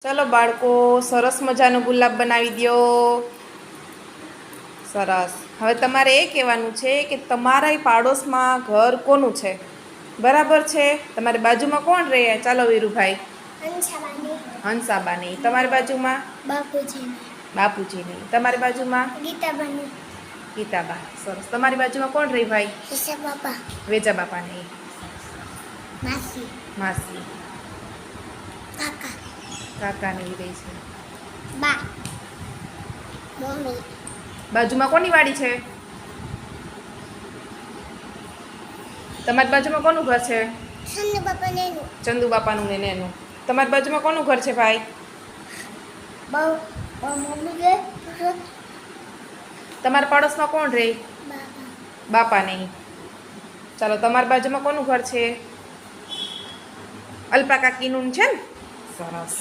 ચલો બાળકો, સરસ મજાનો ગુલાબ બનાવી દો. સરસ. હવે તમારે એ કહેવાનું છે કે તમારા પાડોશમાં ઘર કોનું છે? બરાબર છે. તમારી બાજુમાં કોણ રહે? ચાલો વીરુભાઈ. હંસાબાની. તમારી બાજુમાં? બાપુજીની. તમારી બાજુમાં? ગીતાબા. સરસ. તમારી બાજુમાં કોણ રહે ભાઈ? વેજા બાપાની. માસી. કાકાની રહી છે. બાજુમાં કોની વાડી છે? તમારી બાજુમાં કોનું ઘર છે? ચંદુ બાપાનું ને એનું. તમારી બાજુમાં કોનું ઘર છે ભાઈ? તમારા પાડોશમાં કોણ રહે? બાપા નહીં. ચાલો, તમારી બાજુમાં કોનું ઘર છે? અલ્પા કાકીનું છે ને? સરસ.